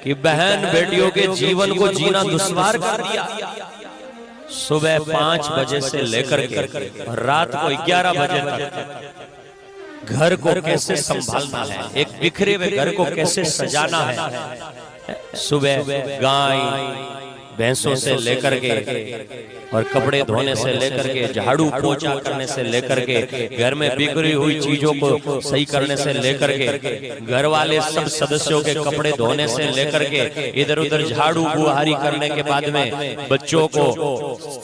कि बहन बेटियों के जीवन को जीना दुश्वार कर दिया। सुबह 5 बजे से लेकर के रात को 11 बजे तक घर को कैसे संभालना है, एक बिखरे हुए घर को कैसे सजाना है। सुबह गाय भैंसों से लेकर के और कपड़े धोने से लेकर के, झाड़ू पोछा करने से लेकर के, घर में बिखरी हुई चीजों को सही करने से लेकर के, घर वाले सब सदस्यों के कपड़े धोने से लेकर के, इधर उधर झाड़ू बुहारी करने के बाद में बच्चों को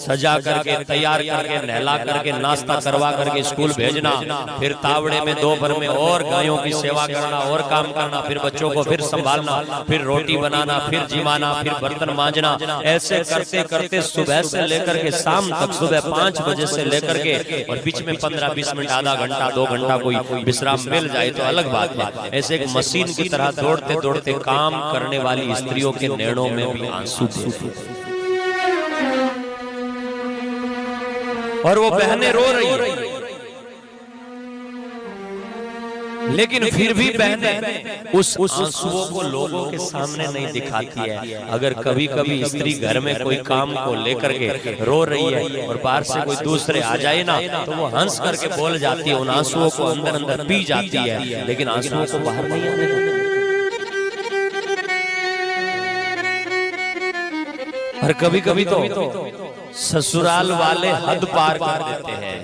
सजा करके तैयार करके नहला करके नाश्ता करवा करके स्कूल भेजना, फिर तावड़े में दोपहर में और गायों की सेवा करना और काम करना, फिर बच्चों को फिर संभालना, फिर रोटी बनाना, फिर जिमाना, फिर बर्तन मांजना। ऐसे करते करते सुबह से लेकर के शाम तक, सुबह 5 बजे से लेकर के, और बीच में 15-20 मिनट, आधा घंटा 2 घंटा कोई विश्राम मिल जाए तो अलग बात है। ऐसे एक मशीन की तरह दौड़ते दौड़ते काम करने वाली स्त्रियों के नैनों में भी आंसू थे और वो बहनें रो रही है, लेकिन फिर भी बहनें उस आंसुओं को लोगों के सामने नहीं दिखाती है। अगर कभी कभी स्त्री घर में कोई काम को लेकर के रो रही है और बाहर से कोई दूसरे आ जाए ना, तो वो हंस करके बोल जाती है, उन आंसुओं को अंदर अंदर पी जाती है, लेकिन आंसुओं को बाहर नहीं आने देती। और कभी कभी तो ससुराल वाले हद पार कर देते हैं।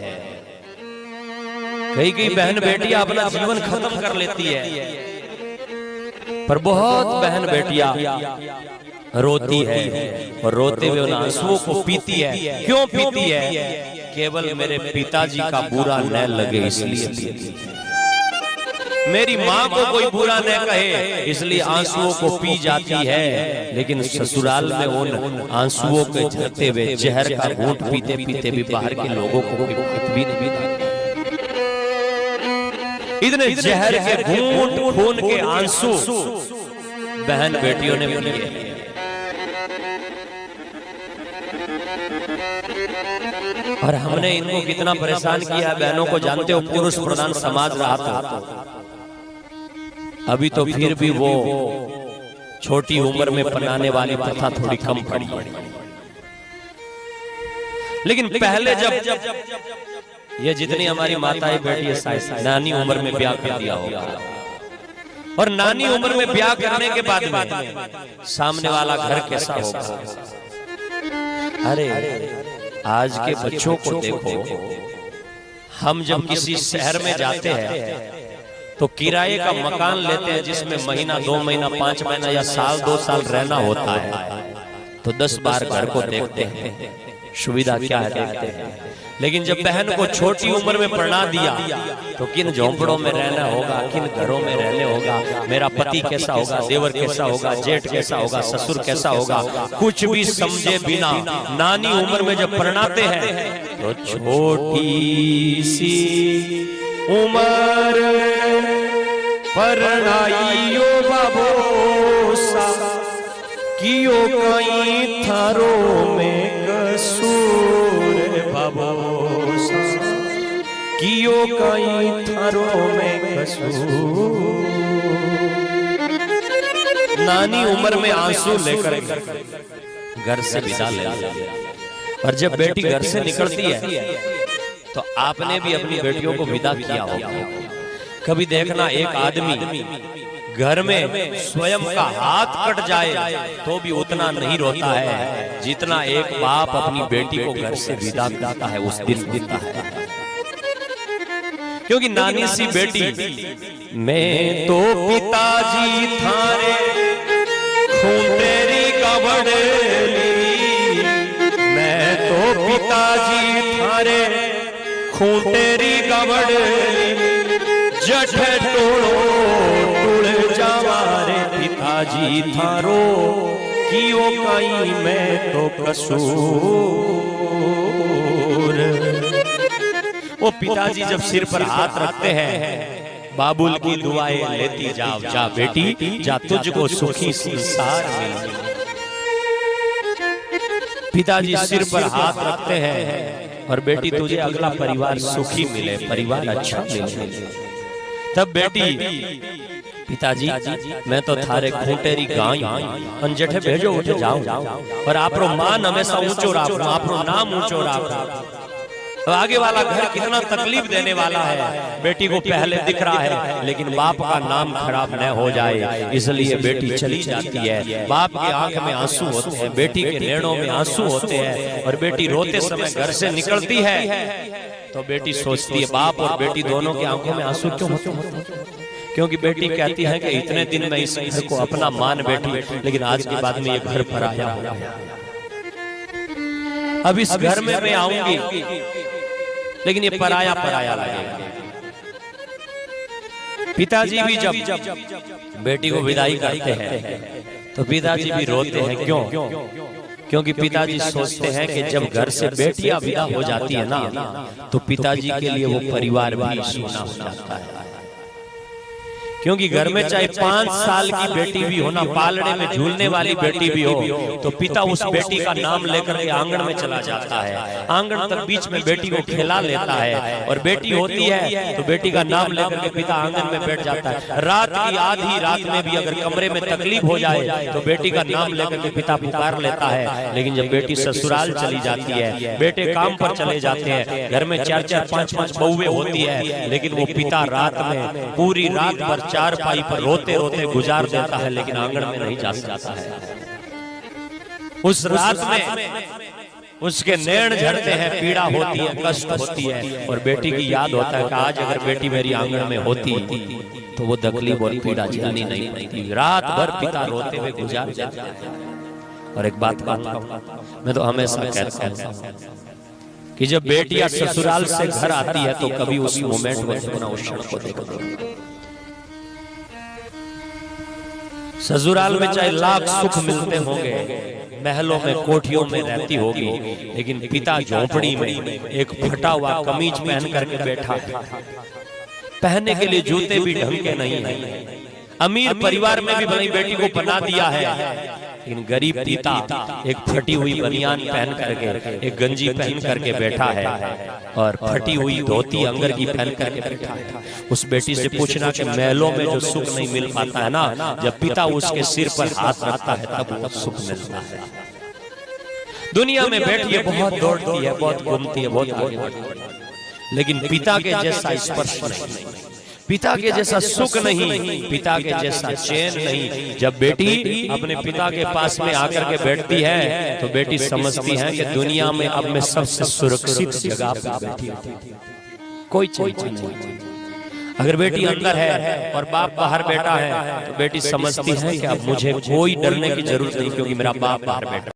कई बहन बेटियां अपना जीवन खत्म कर लेती है, पर बहुत बहन बेटियां रोती है और रोते हुए उन आंसुओं को पीती है। क्यों पीती है? केवल मेरे पिताजी का बुरा न लगे इसलिए पीती है, मेरी माँ को कोई बुरा न कहे इसलिए आंसुओं को पी जाती है। लेकिन ससुराल में उन आंसुओं के झरते हुए जहर का घूंट पीते पीते भी बाहर के लोगों को भी नहीं पीता। इतने जहर के घूंट खून के आंसू बहन बेटियों ने पिए। और हमने इनको कितना परेशान किया है, बहनों को जानते हो, पुरुष प्रधान समाज रहा था। अभी तो फिर भी वो छोटी उम्र में पनाने वाली प्रथा थोड़ी कम पड़ी, लेकिन पहले जब ये जितनी हमारी माताएं बेटी है, शायद नानी उम्र में ब्याह कर दिया होगा, और नानी उम्र में ब्याह करने के बाद में सामने वाला घर कैसा होगा। अरे आज के बच्चों को देखो, हम जब किसी शहर में जाते हैं तो किराए का मकान लेते हैं जिसमें महीना 2 महीना 5 महीना या साल 2 साल रहना होता है, तो 10 बार घर को देखते हैं, सुविधा क्या है देखते हैं। लेकिन जब बहन को छोटी उम्र में पढ़ा दिया तो किन झोंपड़ों में रहना होगा, किन घरों में रहने होगा, मेरा पति कैसा होगा, देवर कैसा होगा, जेठ कैसा होगा, ससुर कैसा होगा, कुछ भी समझे बिना नानी उम्र में जब पढ़ाते हैं तो छोटी सी उम्र परनाइयो बाबोसा कियो कई थारो में कसूर बाबोसा कियो कई थारो में कसूर। नानी उम्र में आंसू लेकर घर से विदा ले, और जब बेटी घर से निकलती है तो आपने भी अपनी बेटियों को विदा किया होगा। कभी देखना, एक आदमी घर में स्वयं का हाथ कट जाए तो भी उतना नहीं रोता है जितना एक बाप अपनी बेटी को घर से विदा करता है उस दिन देता है। क्योंकि नानी सी बेटी, मैं तो पिताजी थारे खून तेरी कबड़ेली, मैं तो पिताजी थारे खून तेरी कबड़ेली, जठ टोड़ो टुड़ जावारे पिताजी थारो कियो कई मैं तो कसूर। वो पिताजी जब सिर पर हाथ रखते हैं, बाबुल की दुआएं लेती जाओ, जा बेटी जा, तुझको सुखी संसार मिले। पिताजी सिर पर हाथ रखते हैं और बेटी तुझे अगला परिवार सुखी मिले, परिवार अच्छा मिले। तब बेटी पिताजी मैं तो थारे खूंटेरी गाय अनजठे भेजो उठे जाऊं और आपरो मान हमेशा ऊंचो राखो, आपरो नाम ऊंचो राखो। तो आगे वाला घर कितना तकलीफ देने वाला है, बेटी को पहले दिख रहा है लेकिन बाप का नाम खराब न हो जाए, इसलिए बेटी चली जाती है। बाप की आंख में आंसू होते हैं, बेटी के नैनों में आंसू होते हैं, और बेटी रोते समय घर से निकलती है तो बेटी सोचती है, बाप और बेटी दोनों की आंखों में आंसू क्यों होते हैं? क्योंकि बेटी कहती है कि इतने दिन में इस घर को अपना मान बैठी, लेकिन आज के बाद में ये घर पराया हो गया। अब इस घर में मैं आऊंगी लेकिन ये पराया पराया लगेगा। पिताजी भी जब बेटी को विदाई करते हैं तो पिताजी भी रोते हैं। क्यों? क्योंकि पिताजी सोचते हैं कि जब घर से बेटियां विदा हो जाती है ना, तो पिताजी के लिए वो परिवार भी सूना हो जाता है। क्योंकि घर में चाहे 5 साल की बेटी भी हो ना, पालने में झूलने वाली बेटी भी हो, तो पिता उस बेटी का नाम लेकर के आंगन में चला जाता है, आंगन तक बीच में बेटी को खिला लेता है, और बेटी होती है तो बेटी का नाम लेकर के पिता आंगन में बैठ जाता है। रात की आधी रात में भी अगर कमरे में तकलीफ हो जाए तो बेटी का नाम लेकर के पिता पुकार लेता है। लेकिन जब बेटी ससुराल चली जाती है, बेटे काम पर चले जाते हैं, घर में 4-4, 5-5 बहुएं होती है, लेकिन वो पिता रात में पूरी रात भर चारपाई पर रोते रोते गुजार देता है, लेकिन आंगन में नहीं जा सकता है। उस रात में उसके नैन झरते हैं, पीड़ा होती है, कष्ट होती है, और बेटी की याद होता है कि आज अगर बेटी मेरी आंगन में होती तो वो तकलीफ और पीड़ा झेलनी नहीं पड़ती। रात भर पिता रोते हुए गुजार देता है। और एक बात मैं तो हमेशा कहता हूं कि जब बेटियां ससुराल से घर आती है तो कभी उस मोमेंट में देखो ना, उस क्षण को देखो। ससुराल में चाहे लाख सुख मिलते होंगे, महलों में कोठियों में रहती होगी, लेकिन पिता झोपड़ी में एक फटा हुआ कमीज पहन करके बैठा है, पहनने के लिए जूते भी ढंग के नहीं है। अमीर परिवार में भी भले बेटी को बना दिया है, लेकिन गरीब पिता एक फटी हुई बनियान पहन करके, एक गंजी पहन करके बैठा है, और फटी हुई धोती अंगर की पहन करके बैठा है। उस बेटी से पूछना कि महलों में जो सुख नहीं मिल पाता है ना, जब पिता उसके सिर पर हाथ रखता है तब वो सुख मिलता है। दुनिया में बेटियां बहुत दौड़ती है, बहुत घूमती है, बहुत आगे बढ़ती है, लेकिन पिता के जैसा स्पर्श नहीं, पिता के जैसा सुख नहीं, पिता के जैसा चैन नहीं। जब बेटी अपने पिता के पास में आकर के बैठती है तो बेटी समझती है कि दुनिया में अब मैं सबसे सुरक्षित जगह पर बैठी हूं, कोई चिंता नहीं। अगर बेटी अंदर है और बाप बाहर बैठा है तो बेटी समझती है कि अब मुझे कोई डरने की जरूरत नहीं, क्योंकि मेरा बाप बाहर बैठा।